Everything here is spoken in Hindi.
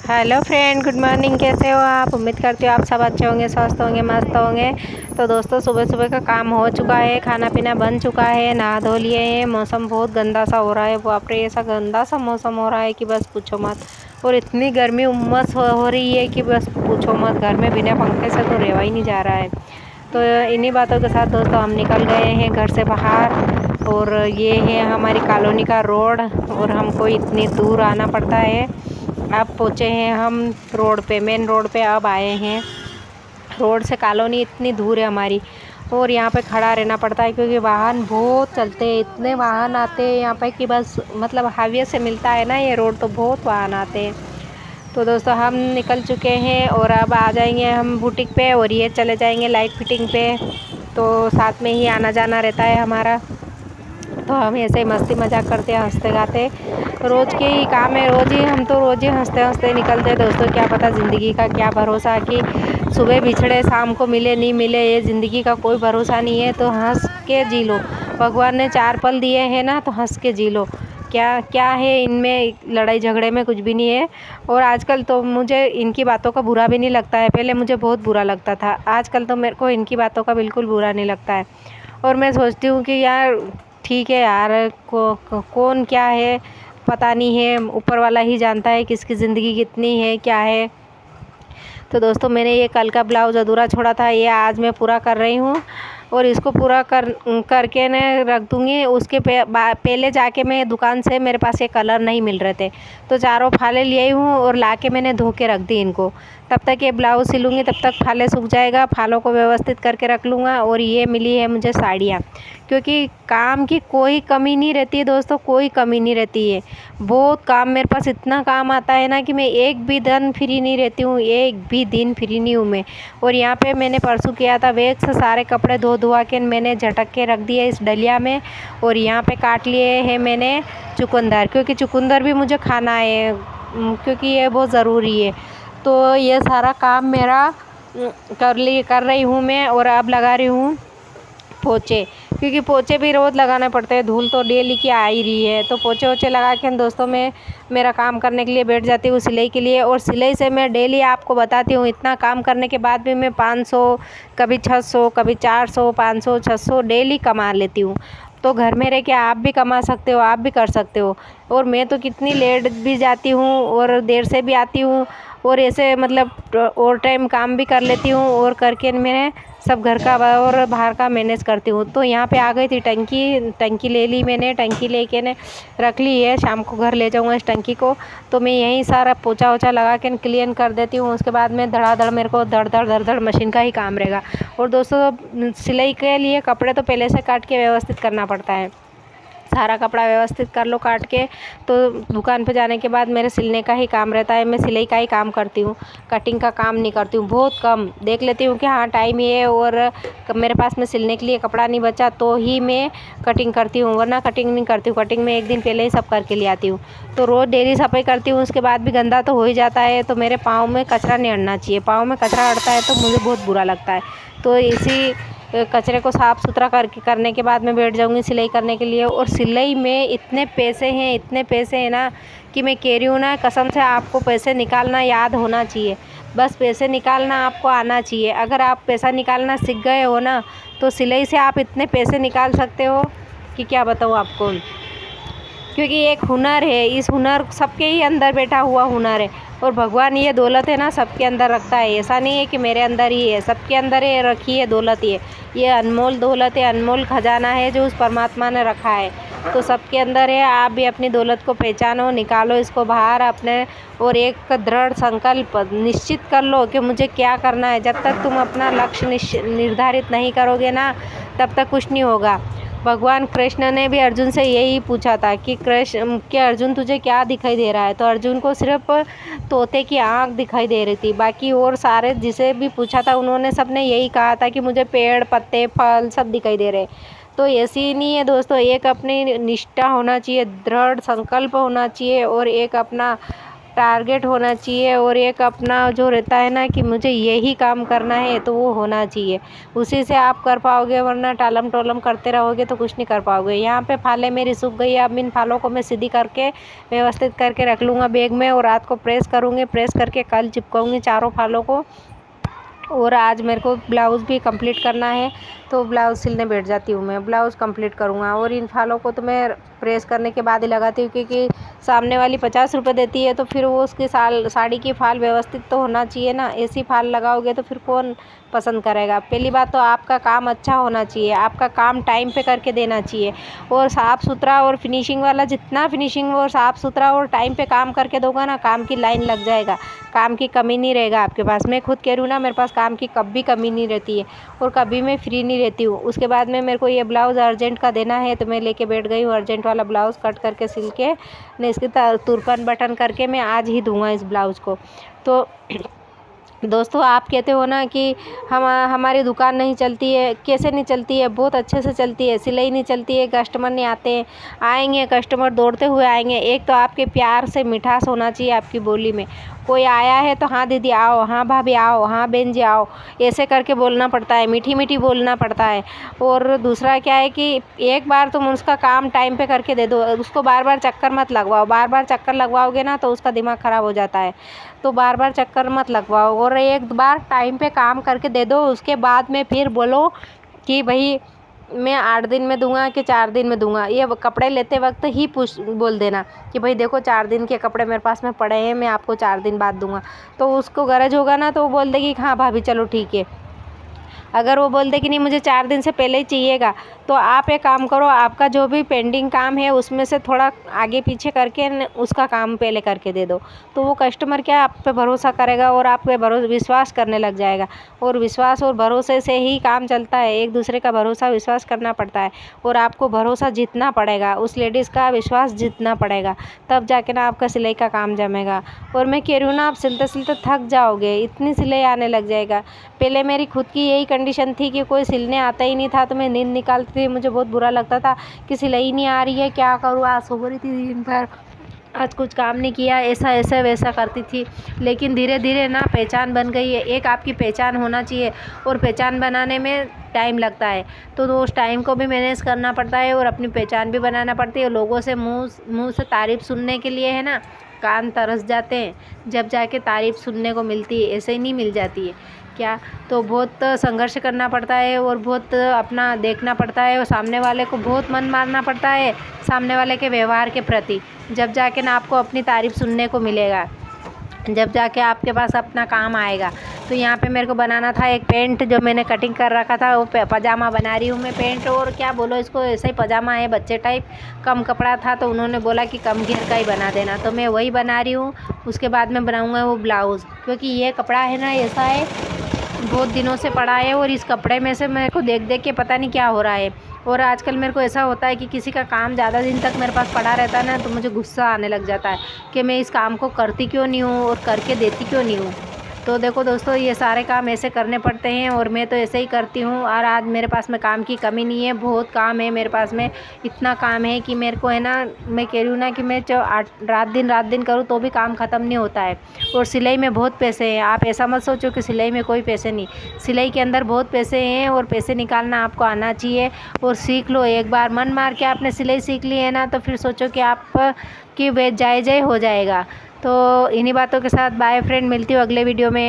Hello friend, good morning. कैसे हो आप? उम्मीद करती हूँ आप सब अच्छे होंगे, स्वस्थ होंगे, मस्त होंगे। तो दोस्तों, सुबह सुबह का काम हो चुका है, खाना पीना बन चुका है, नहा धो लिए हैं। मौसम बहुत गंदा सा हो रहा है, बाप रे, ऐसा गंदा सा मौसम हो रहा है कि बस पूछो मत। और इतनी गर्मी उमस हो रही है कि बस पूछो मत। घर में बिना पंखे से तो रहवा ही नहीं जा रहा है। तो इन्हीं बातों के साथ दोस्तों हम निकल गए हैं घर से बाहर। और ये है हमारी कॉलोनी का रोड, और हमको इतनी दूर आना पड़ता है। अब पहुँचे हैं हम रोड पे, मेन रोड पे अब आए हैं। रोड से कॉलोनी इतनी दूर है हमारी, और यहाँ पे खड़ा रहना पड़ता है क्योंकि वाहन बहुत चलते हैं। इतने वाहन आते हैं यहाँ पे कि बस मतलब हाईवे से मिलता है ना ये रोड, तो बहुत वाहन आते हैं। तो दोस्तों हम निकल चुके हैं और अब आ जाएंगे हम बुटीक पे, और ये चले जाएंगे लाइट फिटिंग पे। तो साथ में ही आना जाना रहता है हमारा। तो हम ऐसे ही मस्ती मजाक करते हैं, हंसते गाते। रोज़ के ही काम है, रोज़ ही हंसते हंसते निकलते हैं दोस्तों। क्या पता ज़िंदगी का क्या भरोसा कि सुबह बिछड़े शाम को मिले नहीं मिले, ये ज़िंदगी का कोई भरोसा नहीं है। तो हंस के जी लो। भगवान ने 4 पल दिए हैं ना, तो हंस के जी लो। क्या क्या है इनमें, लड़ाई झगड़े में कुछ भी नहीं है। और आजकल तो मुझे इनकी बातों का बुरा भी नहीं लगता है। पहले मुझे बहुत बुरा लगता था, आजकल तो मेरे को इनकी बातों का बिल्कुल बुरा नहीं लगता है। और मैं सोचती हूँ कि यार ठीक है यार, कौन क्या है पता नहीं है, ऊपर वाला ही जानता है किसकी ज़िंदगी कितनी है क्या है। तो दोस्तों, मैंने ये कल का ब्लाउज़ अधूरा छोड़ा था, ये आज मैं पूरा कर रही हूँ। और इसको पूरा करके मैं रख दूँगी। उसके पहले जाके मैं दुकान से, मेरे पास ये कलर नहीं मिल रहे थे, तो चारों फाले लिए हूँ और लाके मैंने धो के रख दी इनको। तब तक ये ब्लाउज़ सिलूँगी, तब तक फाले सूख जाएगा, फालों को व्यवस्थित करके रख लूँगा। और ये मिली है मुझे साड़ियाँ, क्योंकि काम की कोई कमी नहीं रहती है दोस्तों, कोई कमी नहीं रहती है। बहुत काम मेरे पास, इतना काम आता है ना कि मैं एक भी दिन फ्री नहीं रहती हूँ, एक भी दिन फ्री नहीं हूँ मैं। और यहाँ पे मैंने परसों किया था वेक्स, सारे कपड़े धो धुआ के मैंने झटक के रख दिए इस डलिया में। और यहाँ पे काट लिए हैं मैंने चुकंदर, क्योंकि चुकंदर भी मुझे खाना है, क्योंकि ये बहुत ज़रूरी है। तो ये सारा काम मेरा कर रही हूँ मैं। और अब लगा रही हूँ पोचे, क्योंकि पोचे भी रोज़ लगाने पड़ते हैं, धूल तो डेली की आ ही रही है। तो पोचे वोचे लगा के दोस्तों मैं मेरा काम करने के लिए बैठ जाती हूँ, सिलाई के लिए। और सिलाई से मैं डेली आपको बताती हूँ, इतना काम करने के बाद भी मैं 500, कभी 600, कभी 400, 500, 600 डेली कमा लेती हूँ। तो घर में रह के आप भी कमा सकते हो, आप भी कर सकते हो। और मैं तो कितनी लेट भी जाती हूँ और देर से भी आती हूँ, और ऐसे मतलब ओवर टाइम काम भी कर लेती हूँ। और करके मैंने सब घर का और बाहर का मैनेज करती हूँ। तो यहाँ पे आ गई थी टंकी ले ली मैंने, टंकी लेके ने रख ली है। शाम को घर ले जाऊँगा इस टंकी को। तो मैं यहीं सारा पोछा वोछा लगा के क्लीन कर देती हूँ। उसके बाद में धड़ाधड़ मेरे को धड़ मशीन का ही काम रहेगा। और दोस्तों, सिलाई के लिए कपड़े तो पहले से काट के व्यवस्थित करना पड़ता है। सारा कपड़ा व्यवस्थित कर लो काट के, तो दुकान पे जाने के बाद मेरे सिलने का ही काम रहता है। मैं सिलाई का ही काम करती हूँ, कटिंग का काम नहीं करती हूँ। बहुत कम देख लेती हूँ कि हाँ टाइम ये है और मेरे पास में सिलने के लिए कपड़ा नहीं बचा, तो ही मैं कटिंग करती हूँ, वरना कटिंग नहीं करती हूँ। कटिंग में एक दिन पहले ही सब करके ले आती हूँ। तो रोज़ डेली सफाई करती हूँ, उसके बाद भी गंदा तो हो ही जाता है। तो मेरे पाँव में कचरा नहीं अड़ना चाहिए, पाँव में कचरा अड़ता है तो मुझे बहुत बुरा लगता है। तो इसी कचरे को साफ़ सुथरा करने के बाद मैं बैठ जाऊँगी सिलाई करने के लिए। और सिलाई में इतने पैसे हैं, इतने पैसे हैं ना कि मैं कह रही हूँ ना, कसम से आपको पैसे निकालना याद होना चाहिए। बस पैसे निकालना आपको आना चाहिए। अगर आप पैसा निकालना सीख गए हो ना, तो सिलाई से आप इतने पैसे निकाल सकते हो कि क्या बताऊँ आपको। क्योंकि एक हुनर है, इस हुनर सबके ही अंदर बैठा हुआ हुनर है। और भगवान ये दौलत है ना सबके अंदर रखता है, ऐसा नहीं है कि मेरे अंदर ही है, सबके अंदर ये रखी है दौलत। ये अनमोल दौलत है, अनमोल खजाना है जो उस परमात्मा ने रखा है। तो सबके अंदर है। आप भी अपनी दौलत को पहचानो, निकालो इसको बाहर अपने, और एक दृढ़ संकल्प निश्चित कर लो कि मुझे क्या करना है। जब तक तुम अपना लक्ष्य निर्धारित नहीं करोगे ना, तब तक कुछ नहीं होगा। भगवान कृष्ण ने भी अर्जुन से यही पूछा था कि अर्जुन तुझे क्या दिखाई दे रहा है। तो अर्जुन को सिर्फ तोते की आँख दिखाई दे रही थी, बाकी और सारे जिसे भी पूछा था उन्होंने सबने यही कहा था कि मुझे पेड़ पत्ते फल सब दिखाई दे रहे। तो ऐसी ही नहीं है दोस्तों, एक अपनी निष्ठा होना चाहिए, दृढ़ संकल्प होना चाहिए, और एक अपना टारगेट होना चाहिए और एक अपना जो रहता है ना कि मुझे यही काम करना है, तो वो होना चाहिए। उसी से आप कर पाओगे, वरना टालम टोलम करते रहोगे तो कुछ नहीं कर पाओगे। यहाँ पे फाले मेरी सूख गई है। अब इन फालों को मैं सीधी करके व्यवस्थित करके रख लूँगा बैग में और रात को प्रेस करूँगी। प्रेस करके कल चिपकाऊँगी चारों फालों को। और आज मेरे को ब्लाउज़ भी कंप्लीट करना है, तो ब्लाउज़ सिलने बैठ जाती हूँ मैं। ब्लाउज़ कंप्लीट करूँगा और इन फालों को तो मैं प्रेस करने के बाद ही लगाती हूँ, क्योंकि सामने वाली 50 रुपये देती है, तो फिर वो उसकी साड़ी की फाल व्यवस्थित तो होना चाहिए ना। ऐसी फाल लगाओगे तो फिर कौन पसंद करेगा। पहली बात तो आपका काम अच्छा होना चाहिए, आपका काम टाइम पे करके देना चाहिए और साफ़ सुथरा और फिनिशिंग वाला। जितना फिनिशिंग और साफ़ सुथरा और टाइम पे काम करके दोगे ना, काम की लाइन लग जाएगा, काम की कमी नहीं रहेगा आपके पास। मैं खुद कह रही हूँ ना, मेरे पास काम की कभी कमी नहीं रहती है और कभी मैं फ्री नहीं रहती हूँ। उसके बाद में मेरे को ये ब्लाउज़ अर्जेंट का देना है, तो मैं लेके बैठ गई हूँ। अर्जेंट वाला ब्लाउज़ कट करके सिल के ने इसकी तुरपन बटन करके मैं आज ही दूंगा इस ब्लाउज़ को। तो दोस्तों, आप कहते हो ना कि हमारी दुकान नहीं चलती है। कैसे नहीं चलती है? बहुत अच्छे से चलती है। सिलाई नहीं चलती है, कस्टमर नहीं आते हैं। आएंगे कस्टमर, दौड़ते हुए आएंगे। एक तो आपके प्यार से मिठास होना चाहिए आपकी बोली में। कोई आया है तो हाँ दीदी आओ, हाँ भाभी आओ, हाँ बहन जी आओ, ऐसे करके बोलना पड़ता है, मीठी मीठी बोलना पड़ता है। और दूसरा क्या है कि एक बार तुम उसका काम टाइम पे करके दे दो, उसको बार बार चक्कर मत लगवाओ। बार बार चक्कर लगवाओगे ना तो उसका दिमाग ख़राब हो जाता है। तो बार बार चक्कर मत लगवाओ और एक बार टाइम पे काम करके दे दो। उसके बाद में फिर बोलो कि भाई मैं 8 दिन में दूंगा कि 4 दिन में दूंगा। ये कपड़े लेते वक्त ही बोल देना कि भाई देखो 4 दिन के कपड़े मेरे पास में पड़े हैं, मैं आपको 4 दिन बाद दूंगा। तो उसको गरज होगा ना, तो वो बोल देगी हाँ भाभी चलो ठीक है। अगर वो बोल दे कि नहीं मुझे 4 दिन से पहले ही चाहिएगा, तो आप एक काम करो, आपका जो भी पेंडिंग काम है उसमें से थोड़ा आगे पीछे करके उसका काम पहले करके दे दो। तो वो कस्टमर क्या आप पे भरोसा करेगा और आप पे विश्वास करने लग जाएगा। और विश्वास और भरोसे से ही काम चलता है। एक दूसरे का भरोसा विश्वास करना पड़ता है और आपको भरोसा जीतना पड़ेगा, उस लेडीज़ का विश्वास जीतना पड़ेगा, तब जाके ना आपका सिलाई का काम जमेगा। और मैं कह रही हूँ ना, आप सिलते सिलते थक जाओगे, इतनी सिलाई आने लग जाएगा। पहले मेरी खुद की यही कंडीशन थी कि कोई सिलने आता ही नहीं था, तो मैं नींद निकालती थी। मुझे बहुत बुरा लगता था कि सिलाई नहीं आ रही है, क्या करूँ। आज सो रही थी दिन भर, आज कुछ काम नहीं किया, ऐसा ऐसा वैसा करती थी। लेकिन धीरे धीरे ना पहचान बन गई है। एक आपकी पहचान होना चाहिए और पहचान बनाने में टाइम लगता है, तो उस टाइम को भी मैनेज करना पड़ता है और अपनी पहचान भी बनाना पड़ती है। लोगों से मुँह से तारीफ़ सुनने के लिए है ना, कान तरस जाते हैं, जब जाके तारीफ़ सुनने को मिलती है, ऐसे ही नहीं मिल जाती है क्या। तो बहुत संघर्ष करना पड़ता है और बहुत अपना देखना पड़ता है और सामने वाले को बहुत मन मारना पड़ता है सामने वाले के व्यवहार के प्रति, जब जाके ना आपको अपनी तारीफ़ सुनने को मिलेगा, जब जाके आपके पास अपना काम आएगा। तो यहाँ पे मेरे को बनाना था एक पेंट, जो मैंने कटिंग कर रखा था, वो पजामा बना रही हूँ मैं पेंट। और क्या बोलो इसको, ऐसा ही पजामा है बच्चे टाइप, कम कपड़ा था तो उन्होंने बोला कि कम घेर का ही बना देना, तो मैं वही बना रही हूँ। उसके बाद में बनाऊँगा वो ब्लाउज़, क्योंकि ये कपड़ा है ना ऐसा है, बहुत दिनों से पड़ा है और इस कपड़े में से मेरे को देख देख के पता नहीं क्या हो रहा है। और आजकल मेरे को ऐसा होता है कि किसी का काम ज़्यादा दिन तक मेरे पास पड़ा रहता है ना, तो मुझे गुस्सा आने लग जाता है कि मैं इस काम को करती क्यों नहीं हूँ और करके देती क्यों नहीं हूँ। तो देखो दोस्तों, ये सारे काम ऐसे करने पड़ते हैं और मैं तो ऐसे ही करती हूँ। और आज मेरे पास में काम की कमी नहीं है, बहुत काम है मेरे पास में। इतना काम है कि मेरे को है ना, मैं कह रही हूँ ना कि मैं रात दिन करूँ तो भी काम ख़त्म नहीं होता है। और सिलाई में बहुत पैसे हैं, आप ऐसा मत सोचो कि सिलाई में कोई पैसे नहीं, सिलाई के अंदर बहुत पैसे हैं और पैसे निकालना आपको आना चाहिए। और सीख लो, एक बार मन मार के आपने सिलाई सीख ली है ना, तो फिर सोचो कि आप कि वे जय जय हो जाएगा। तो इन्हीं बातों के साथ बाय फ्रेंड, मिलती हूँ अगले वीडियो में।